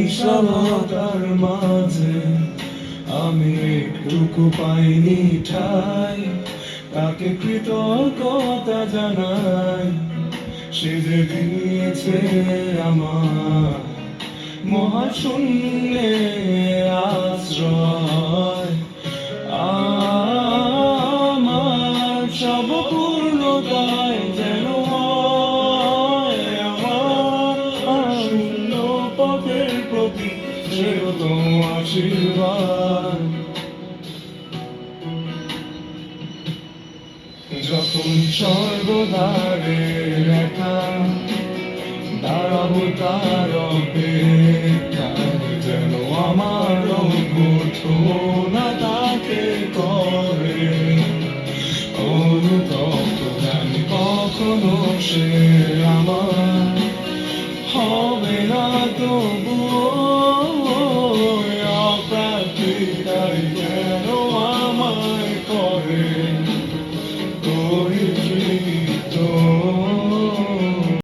বিশালতার মাঝে আমি একটুকু পাইনি ঠাই, তাকে কৃতজ্ঞতা জানাই। সে যে দিয়েছে আমার মহাশূন্যে আশ্রয়। আমার সব পূর্ণতায় যেন হয় আমার শূন্য পথের প্রতি সেরকম আশীর্বাদ। যখন স্বর্গদ্বারে একা দাঁড়াবো তার অপেক্ষায়, যেন আমার অভ্যর্থনা তাকে করে অনুতপ্ত, জানি কখনো সে আমার হবে না তবুও